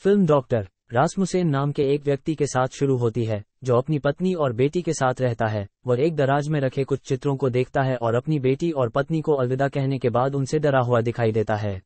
Film doctor Rasmussen नाम के एक व्यक्ति के साथ शुरू होती है, जो अपनी पत्नी और बेटी के साथ रहता है। वह एक दराज में रखे कुछ चित्रों को देखता है और अपनी बेटी और पत्नी को अलविदा कहने के बाद उनसे डरा हुआ दिखाई देता है।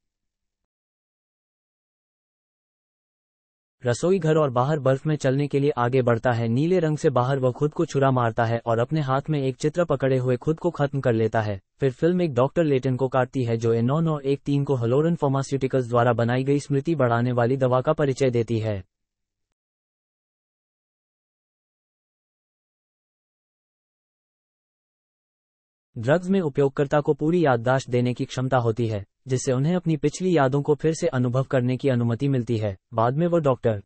रसोई घर और बाहर बर्फ में चलने के लिए आगे बढ़ता है। नीले रंग से बाहर वह खुद को छुरा मारता है और अपने हाथ में एक चित्र पकड़े हुए खुद को खत्म कर लेता है। फिर फिल्म एक डॉक्टर लेटन को काटती है, जो A9913 को हलोरन फार्मास्यूटिकल्स द्वारा बनाई गई स्मृति बढ़ाने वाली दवा का परिचय देती है। ड्रग्स में उपयोगकर्ता को पूरी याददाश्त देने की क्षमता होती है, जिससे उन्हें अपनी पिछली यादों को फिर से अनुभव करने की अनुमति मिलती है। बाद में वो डॉक्टर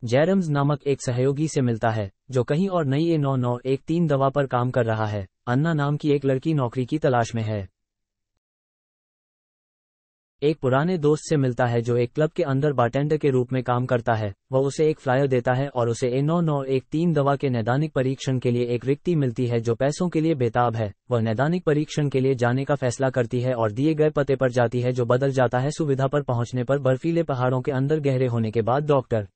जेरम्स नामक एक सहयोगी से मिलता है, जो कहीं और नई A9913 दवा पर काम कर रहा है। अन्ना नाम की एक लड़की नौकरी की तलाश में है। एक पुराने दोस्त से मिलता है, जो एक क्लब के अंदर बारटेंडर के रूप में काम करता है। वह उसे एक फ्लायर देता है और उसे A9913 दवा के नैदानिक परीक्षण के लिए एक रिक्ति मिलती है, जो पैसों के लिए बेताब है। वह नैदानिक परीक्षण के लिए जाने का फैसला करती है और दिए गए पते पर जाती है, जो बदल जाता है सुविधा पर पहुंचने पर बर्फीले पहाड़ों के अंदर गहरे होने के बाद। डॉक्टर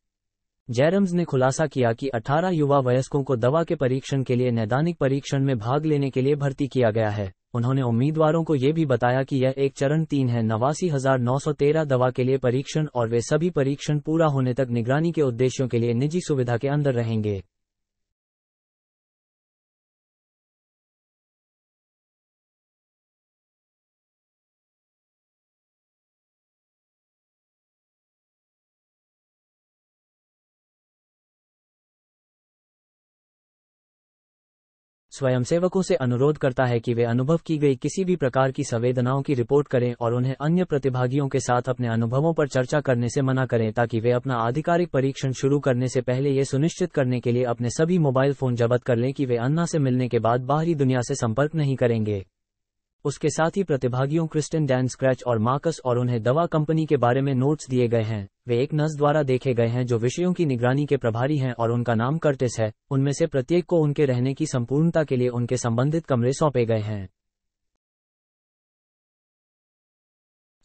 जेरम्स ने खुलासा किया कि 18 युवा वयस्कों को दवा के परीक्षण के लिए नैदानिक परीक्षण में भाग लेने के लिए भर्ती किया गया है। उन्होंने उम्मीदवारों को यह भी बताया कि यह एक चरण 3 है। 89,913 दवा के लिए परीक्षण, और वे सभी परीक्षण पूरा होने तक निगरानी के उद्देश्यों के लिए निजी सुविधा के अंदर रहेंगे। स्वयंसेवकों से अनुरोध करता है कि वे अनुभव की गई किसी भी प्रकार की संवेदनाओं की रिपोर्ट करें और उन्हें अन्य प्रतिभागियों के साथ अपने अनुभवों पर चर्चा करने से मना करें, ताकि वे अपना आधिकारिक परीक्षण शुरू करने से पहले ये सुनिश्चित करने के लिए अपने सभी मोबाइल फोन जब्त कर लें कि वे अन्ना से मिलने के बाद बाहरी दुनिया से संपर्क नहीं करेंगे। उसके साथ ही प्रतिभागियों क्रिस्टन डैन स्क्रैच और मार्कस और उन्हें दवा कंपनी के बारे में नोट्स दिए गए हैं। वे एक नर्स द्वारा देखे गए हैं, जो विषयों की निगरानी के प्रभारी हैं, और उनका नाम कर्टिस है। उनमें से प्रत्येक को उनके रहने की संपूर्णता के लिए उनके संबंधित कमरे सौंपे गए हैं।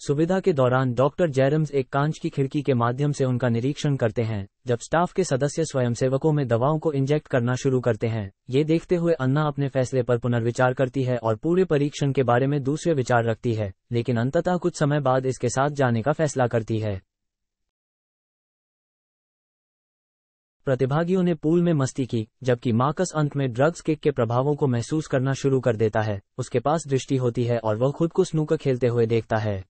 सुविधा के दौरान डॉक्टर जेरम्स एक कांच की खिड़की के माध्यम से उनका निरीक्षण करते हैं, जब स्टाफ के सदस्य स्वयंसेवकों में दवाओं को इंजेक्ट करना शुरू करते हैं। ये देखते हुए अन्ना अपने फैसले पर पुनर्विचार करती है और पूरे परीक्षण के बारे में दूसरे विचार रखती है, लेकिन अंततः कुछ समय बाद इसके साथ जाने का फैसला करती है। प्रतिभागियों ने पूल में मस्ती की, जबकि मार्कस अंत में ड्रग्स किक के प्रभावों को महसूस करना शुरू कर देता है। उसके पास दृष्टि होती है और वह खुद को स्नूकर खेलते हुए देखता है,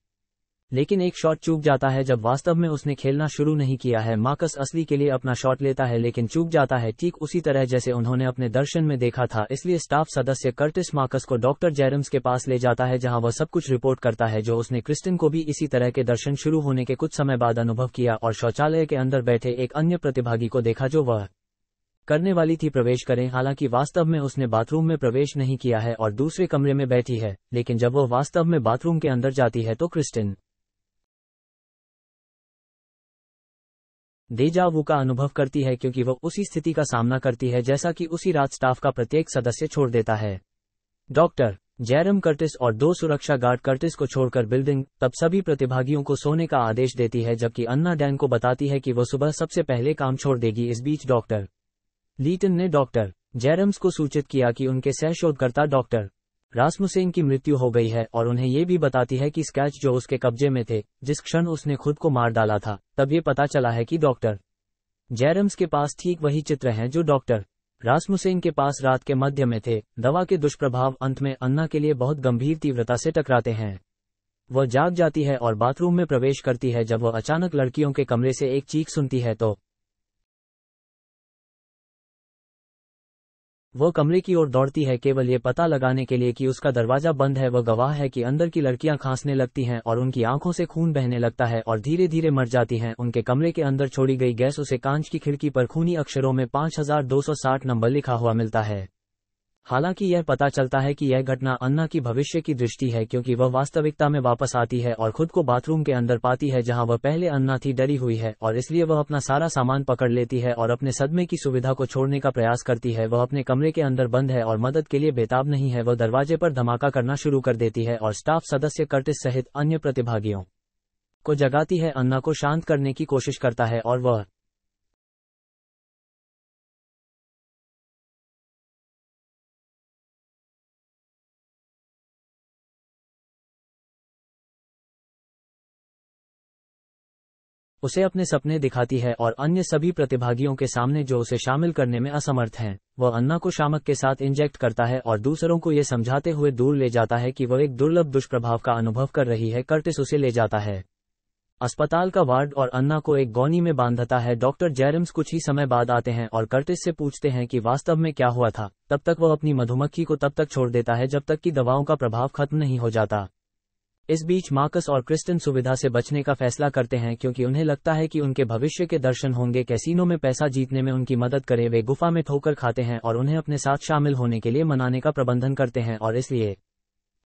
लेकिन एक शॉट चूक जाता है जब वास्तव में उसने खेलना शुरू नहीं किया है। मार्कस असली के लिए अपना शॉट लेता है, लेकिन चूक जाता है ठीक उसी तरह जैसे उन्होंने अपने दर्शन में देखा था। इसलिए स्टाफ सदस्य कर्टिस मार्कस को डॉक्टर जेरम्स के पास ले जाता है, जहां वह सब कुछ रिपोर्ट करता है, जो उसने क्रिस्टिन को भी इसी तरह के दर्शन शुरू होने के कुछ समय बाद अनुभव किया, और शौचालय के अंदर बैठे एक अन्य प्रतिभागी को देखा जो वह करने वाली थी प्रवेश करें। हालांकि वास्तव में उसने बाथरूम में प्रवेश नहीं किया है और दूसरे कमरे में बैठी है, लेकिन जब वह वास्तव में बाथरूम के अंदर जाती है तो क्रिस्टिन डेजा वू का अनुभव करती है, क्योंकि वह उसी स्थिति का सामना करती है जैसा कि उसी रात स्टाफ का प्रत्येक सदस्य छोड़ देता है। डॉक्टर जेरम कर्टिस और 2 सुरक्षा गार्ड कर्टिस को छोड़कर बिल्डिंग तब सभी प्रतिभागियों को सोने का आदेश देती है, जबकि अन्ना डैन को बताती है कि वह सुबह सबसे पहले काम छोड़ देगी। इस बीच डॉक्टर लीटन ने डॉक्टर जेरम्स को सूचित किया कि उनके सह शोधकर्ता डॉक्टर रासमुसेन की मृत्यु हो गई है, और उन्हें ये भी बताती है कि स्केच जो उसके कब्जे में थे जिस क्षण उसने खुद को मार डाला था, तब ये पता चला है कि डॉक्टर जेरम्स के पास ठीक वही चित्र हैं जो डॉक्टर रासमुसेन के पास रात के मध्य में थे। दवा के दुष्प्रभाव अंत में अन्ना के लिए बहुत गंभीर तीव्रता से टकराते हैं। वह जाग जाती है और बाथरूम में प्रवेश करती है जब वह अचानक लड़कियों के कमरे से एक चीख सुनती है, तो वह कमरे की ओर दौड़ती है, केवल ये पता लगाने के लिए कि उसका दरवाजा बंद है। वह गवाह है कि अंदर की लड़कियां खांसने लगती हैं और उनकी आंखों से खून बहने लगता है और धीरे धीरे मर जाती हैं। उनके कमरे के अंदर छोड़ी गई गैस उसे कांच की खिड़की पर खूनी अक्षरों में 5260 नंबर लिखा हुआ मिलता है। हालांकि यह पता चलता है कि यह घटना अन्ना की भविष्य की दृष्टि है, क्योंकि वह वास्तविकता में वापस आती है और खुद को बाथरूम के अंदर पाती है, जहां वह पहले अन्ना थी डरी हुई है, और इसलिए वह अपना सारा सामान पकड़ लेती है और अपने सदमे की सुविधा को छोड़ने का प्रयास करती है। वह अपने कमरे के अंदर बंद है और मदद के लिए बेताब नहीं है। वह दरवाजे पर धमाका करना शुरू कर देती है और स्टाफ सदस्य कर्टिस सहित अन्य प्रतिभागियों को जगाती है, अन्ना को शांत करने की कोशिश करता है और वह उसे अपने सपने दिखाती है और अन्य सभी प्रतिभागियों के सामने जो उसे शामिल करने में असमर्थ हैं। वह अन्ना को शामक के साथ इंजेक्ट करता है और दूसरों को ये समझाते हुए दूर ले जाता है कि वह एक दुर्लभ दुष्प्रभाव का अनुभव कर रही है। कर्टिस उसे ले जाता है अस्पताल का वार्ड और अन्ना को एक गौनी में बांधता है। डॉक्टर जेरम्स कुछ ही समय बाद आते हैं और कर्टिस से पूछते हैं कि वास्तव में क्या हुआ था। तब तक वह अपनी मधुमक्खी को तब तक छोड़ देता है जब तक कि दवाओं का प्रभाव खत्म नहीं हो जाता। इस बीच मार्कस और क्रिस्टन सुविधा से बचने का फैसला करते हैं क्योंकि उन्हें लगता है कि उनके भविष्य के दर्शन होंगे कैसीनो में पैसा जीतने में उनकी मदद करे। वे गुफा में ठोकर खाते हैं और उन्हें अपने साथ शामिल होने के लिए मनाने का प्रबंधन करते हैं और इसलिए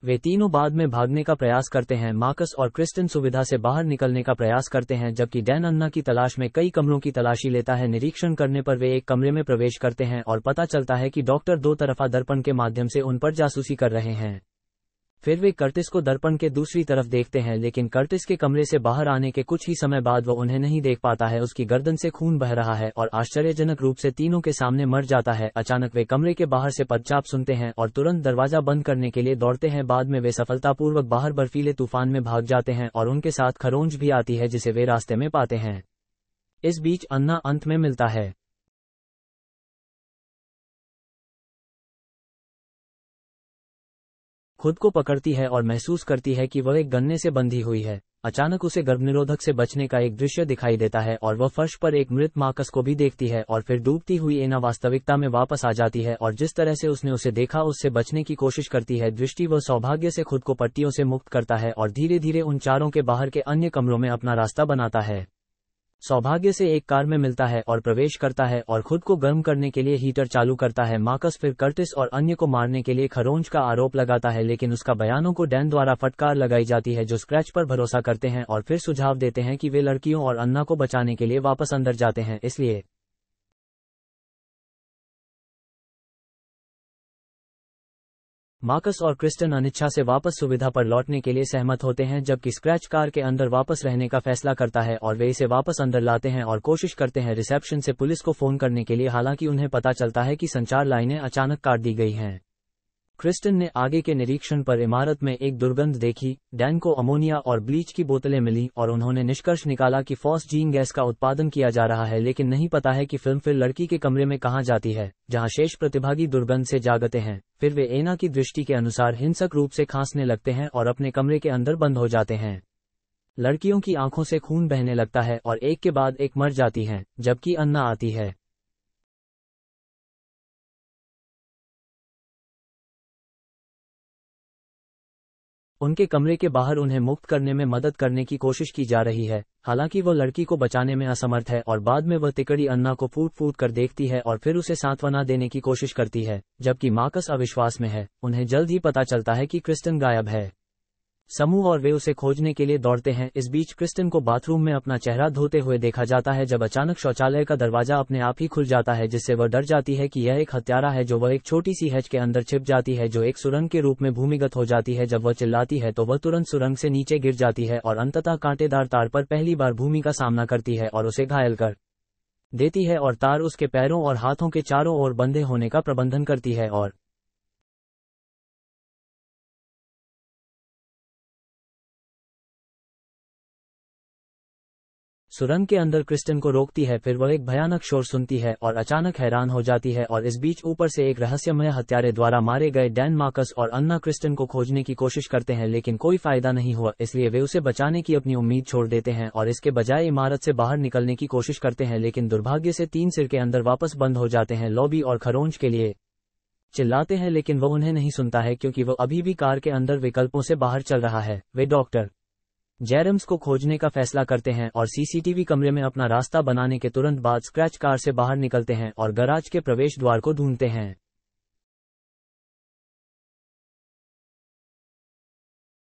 वे तीनों बाद में भागने का प्रयास करते हैं। मार्कस और क्रिस्टन सुविधा से बाहर निकलने का प्रयास करते हैं जबकि डैन अन्ना की तलाश में कई कमरों की तलाशी लेता है। निरीक्षण करने पर वे एक कमरे में प्रवेश करते हैं और पता चलता है कि डॉक्टर दो तरफा दर्पण के माध्यम से उन पर जासूसी कर रहे हैं। फिर वे कर्टिस को दर्पण के दूसरी तरफ देखते हैं लेकिन कर्टिस के कमरे से बाहर आने के कुछ ही समय बाद वो उन्हें नहीं देख पाता है। उसकी गर्दन से खून बह रहा है और आश्चर्यजनक रूप से तीनों के सामने मर जाता है। अचानक वे कमरे के बाहर से पदचाप सुनते हैं और तुरंत दरवाजा बंद करने के लिए दौड़ते हैं। बाद में वे सफलतापूर्वक बाहर बर्फीले तूफान में भाग जाते हैं और उनके साथ खरोंच भी आती है जिसे वे रास्ते में पाते हैं। इस बीच अन्ना अंत में मिलता है। खुद को पकड़ती है और महसूस करती है कि वह एक गन्ने से बंधी हुई है। अचानक उसे गर्भनिरोधक से बचने का एक दृश्य दिखाई देता है और वह फर्श पर एक मृत मार्कस को भी देखती है और फिर डूबती हुई एना वास्तविकता में वापस आ जाती है और जिस तरह से उसने उसे देखा उससे बचने की कोशिश करती है। दृष्टि वह सौभाग्य से खुद को पट्टियों से मुक्त करता है और धीरे धीरे उन चारों के बाहर के अन्य कमरों में अपना रास्ता बनाता है। सौभाग्य से एक कार में मिलता है और प्रवेश करता है और खुद को गर्म करने के लिए हीटर चालू करता है। मार्कस फिर कर्टिस और अन्य को मारने के लिए खरोंच का आरोप लगाता है लेकिन उसका बयानों को डैन द्वारा फटकार लगाई जाती है जो स्क्रैच पर भरोसा करते हैं और फिर सुझाव देते हैं कि वे लड़कियों और अन्ना को बचाने के लिए वापस अंदर जाते हैं। इसलिए मार्कस और क्रिस्टन अनिच्छा से वापस सुविधा पर लौटने के लिए सहमत होते हैं जबकि स्क्रैच कार के अंदर वापस रहने का फैसला करता है और वे इसे वापस अंदर लाते हैं और कोशिश करते हैं रिसेप्शन से पुलिस को फोन करने के लिए। हालांकि उन्हें पता चलता है कि संचार लाइनें अचानक काट दी गई हैं। क्रिस्टन ने आगे के निरीक्षण पर इमारत में एक दुर्गंध देखी। डैन को अमोनिया और ब्लीच की बोतलें मिली और उन्होंने निष्कर्ष निकाला कि फॉस्जीन गैस का उत्पादन किया जा रहा है लेकिन नहीं पता है कि फिल्म फिर लड़की के कमरे में कहां जाती है जहां शेष प्रतिभागी दुर्गंध से जागते हैं। फिर वे एना की दृष्टि के अनुसार हिंसक रूप से खांसने लगते हैं और अपने कमरे के अंदर बंद हो जाते हैं। लड़कियों की आंखों से खून बहने लगता है और एक के बाद एक मर जाती हैं जबकि अन्ना आती है। उनके कमरे के बाहर उन्हें मुक्त करने में मदद करने की कोशिश की जा रही है। हालांकि वह लड़की को बचाने में असमर्थ है और बाद में वह तिकड़ी अन्ना को फूट फूट कर देखती है और फिर उसे सांत्वना देने की कोशिश करती है जबकि मार्कस अविश्वास में है। उन्हें जल्द ही पता चलता है कि क्रिस्टन गायब है समूह और वे उसे खोजने के लिए दौड़ते हैं। इस बीच क्रिस्टन को बाथरूम में अपना चेहरा धोते हुए देखा जाता है जब अचानक शौचालय का दरवाजा अपने आप ही खुल जाता है जिससे वह डर जाती है कि यह एक हत्यारा है जो वह एक छोटी सी हैच के अंदर छिप जाती है जो एक सुरंग के रूप में भूमिगत हो जाती है। जब वह चिल्लाती है तो वह तुरंत सुरंग से नीचे गिर जाती है और अंततः कांटेदार तार पर पहली बार भूमि का सामना करती है और उसे घायल कर देती है और तार उसके पैरों और हाथों के चारों ओर बंधे होने का प्रबंधन करती है और सुरंग के अंदर क्रिस्टन को रोकती है। फिर वह एक भयानक शोर सुनती है और अचानक हैरान हो जाती है और इस बीच ऊपर से एक रहस्यमय हत्यारे द्वारा मारे गए डैन, मार्कस और अन्ना क्रिस्टन को खोजने की कोशिश करते हैं लेकिन कोई फायदा नहीं हुआ। इसलिए वे उसे बचाने की अपनी उम्मीद छोड़ देते हैं और इसके बजाय इमारत से बाहर निकलने की कोशिश करते हैं लेकिन दुर्भाग्य से 3 सिर के अंदर वापस बंद हो जाते हैं। लॉबी और खरोंच के लिए चिल्लाते हैं लेकिन वह उन्हें नहीं सुनता है क्योंकि वह अभी भी कार के अंदर विकल्पों से बाहर चल रहा है। वे डॉक्टर जेरम्स को खोजने का फैसला करते हैं और सीसीटीवी कमरे में अपना रास्ता बनाने के तुरंत बाद स्क्रैच कार से बाहर निकलते हैं और गैराज के प्रवेश द्वार को ढूंढते हैं।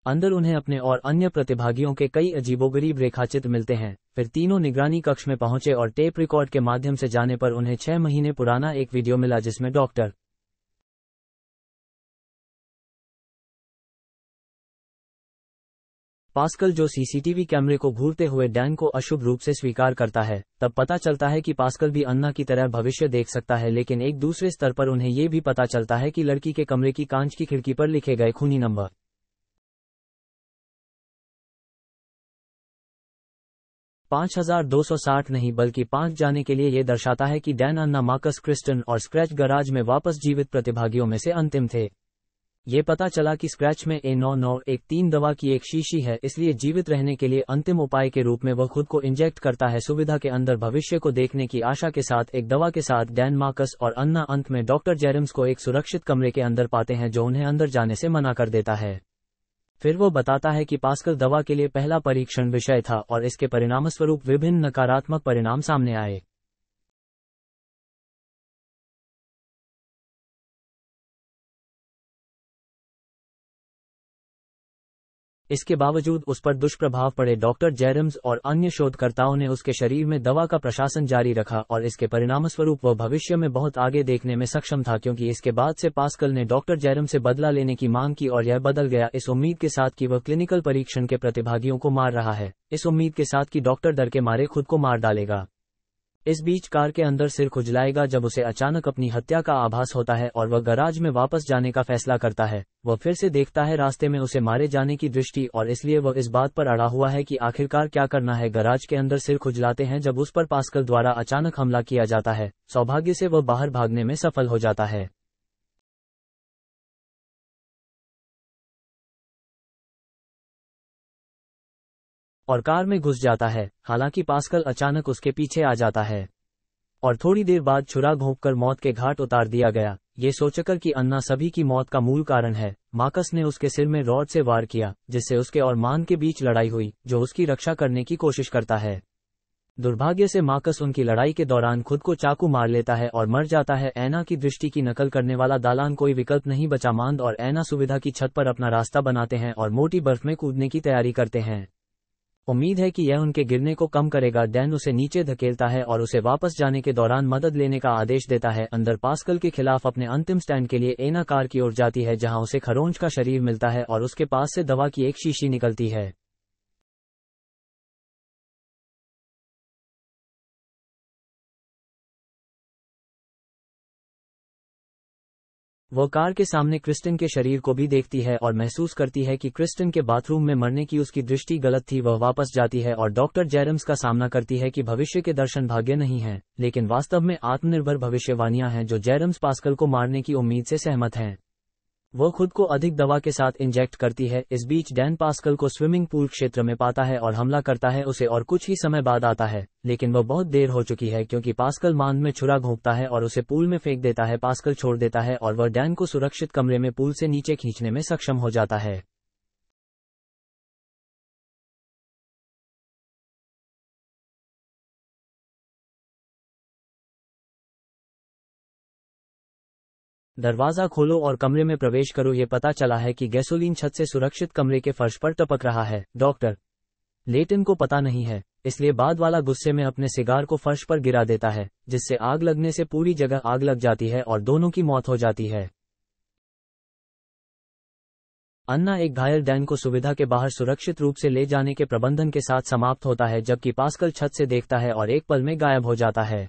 अंदर उन्हें अपने और अन्य प्रतिभागियों के कई अजीबोगरीब रेखाचित्र मिलते हैं। फिर तीनों निगरानी कक्ष में पहुंचे और टेप रिकॉर्ड के माध्यम से जाने पर उन्हें 6 महीने पुराना एक वीडियो मिला जिसमें डॉक्टर पास्कल जो सीसीटीवी कैमरे को घूरते हुए डैन को अशुभ रूप से स्वीकार करता है, तब पता चलता है कि पास्कल भी अन्ना की तरह भविष्य देख सकता है, लेकिन एक दूसरे स्तर पर उन्हें ये भी पता चलता है कि लड़की के कमरे की कांच की खिड़की पर लिखे गए खूनी नंबर 5260 नहीं बल्कि 5 जाने के लिए ये दर्शाता है कि डैन, अन्ना, मार्कस, क्रिस्टन और स्क्रैच गराज में वापस जीवित प्रतिभागियों में से अंतिम थे। ये पता चला कि स्क्रैच में A9913 दवा की एक शीशी है, इसलिए जीवित रहने के लिए अंतिम उपाय के रूप में वह खुद को इंजेक्ट करता है सुविधा के अंदर भविष्य को देखने की आशा के साथ। एक दवा के साथ डैन, मार्कस और अन्ना अंत में डॉक्टर जेरम्स को एक सुरक्षित कमरे के अंदर पाते हैं जो उन्हें अंदर जाने से मना कर देता है। फिर वो बताता है कि पास्कल दवा के लिए पहला परीक्षण विषय था और इसके परिणामस्वरूप विभिन्न नकारात्मक परिणाम सामने आए। इसके बावजूद उस पर दुष्प्रभाव पड़े, डॉक्टर जेरम्स और अन्य शोधकर्ताओं ने उसके शरीर में दवा का प्रशासन जारी रखा और इसके परिणामस्वरूप वह भविष्य में बहुत आगे देखने में सक्षम था, क्योंकि इसके बाद से पास्कल ने डॉक्टर जेरम से बदला लेने की मांग की और यह बदल गया इस उम्मीद के साथ कि वह क्लिनिकल परीक्षण के प्रतिभागियों को मार रहा है, इस उम्मीद के साथ कि डॉक्टर डर के मारे खुद को मार डालेगा। इस बीच कार के अंदर सिर खुजलाएगा जब उसे अचानक अपनी हत्या का आभास होता है और वह गराज में वापस जाने का फैसला करता है। वह फिर से देखता है रास्ते में उसे मारे जाने की दृष्टि और इसलिए वह इस बात पर अड़ा हुआ है कि आखिरकार क्या करना है। गराज के अंदर सिर खुजलाते हैं जब उस पर पास्कल द्वारा अचानक हमला किया जाता है। सौभाग्य से वह बाहर भागने में सफल हो जाता है और कार में घुस जाता है। हालांकि पास्कल अचानक उसके पीछे आ जाता है और थोड़ी देर बाद छुरा घोंपकर मौत के घाट उतार दिया गया, ये सोचकर कि अन्ना सभी की मौत का मूल कारण है। मार्कस ने उसके सिर में रॉड से वार किया, जिससे उसके और मान के बीच लड़ाई हुई, जो उसकी रक्षा करने की कोशिश करता है। दुर्भाग्य से मार्कस उनकी लड़ाई के दौरान खुद को चाकू मार लेता है और मर जाता है। ऐना की दृष्टि की नकल करने वाला दालान कोई विकल्प नहीं बचा। मांद और ऐना सुविधा की छत पर अपना रास्ता बनाते हैं और मोटी बर्फ में कूदने की तैयारी करते हैं। उम्मीद है कि यह उनके गिरने को कम करेगा। डैन उसे नीचे धकेलता है और उसे वापस जाने के दौरान मदद लेने का आदेश देता है। अंदर पास्कल के खिलाफ अपने अंतिम स्टैंड के लिए एना कार की ओर जाती है, जहां उसे खरोंच का शरीर मिलता है और उसके पास से दवा की एक शीशी निकलती है। वो कार के सामने क्रिस्टन के शरीर को भी देखती है और महसूस करती है कि क्रिस्टन के बाथरूम में मरने की उसकी दृष्टि गलत थी। वह वापस जाती है और डॉक्टर जेरम्स का सामना करती है कि भविष्य के दर्शन भाग्य नहीं हैं, लेकिन वास्तव में आत्मनिर्भर भविष्यवाणियां हैं जो जेरम्स पास्कल को मारने की उम्मीद से सहमत हैं। वो खुद को अधिक दवा के साथ इंजेक्ट करती है। इस बीच डैन पास्कल को स्विमिंग पूल क्षेत्र में पाता है और हमला करता है उसे और कुछ ही समय बाद आता है, लेकिन वह बहुत देर हो चुकी है क्योंकि पास्कल मांद में छुरा घोंपता है और उसे पूल में फेंक देता है। पास्कल छोड़ देता है और वह डैन को सुरक्षित कमरे में पूल से नीचे खींचने में सक्षम हो जाता है। दरवाजा खोलो और कमरे में प्रवेश करो। ये पता चला है कि गैसोलीन छत से सुरक्षित कमरे के फर्श पर टपक रहा है। डॉक्टर लेटन को पता नहीं है, इसलिए बाद वाला गुस्से में अपने सिगार को फर्श पर गिरा देता है, जिससे आग लगने से पूरी जगह आग लग जाती है और दोनों की मौत हो जाती है। अन्ना एक घायल डैन को सुविधा के बाहर सुरक्षित रूप से ले जाने के प्रबंधन के साथ समाप्त होता है, जबकि पास्कल छत से देखता है और एक पल में गायब हो जाता है।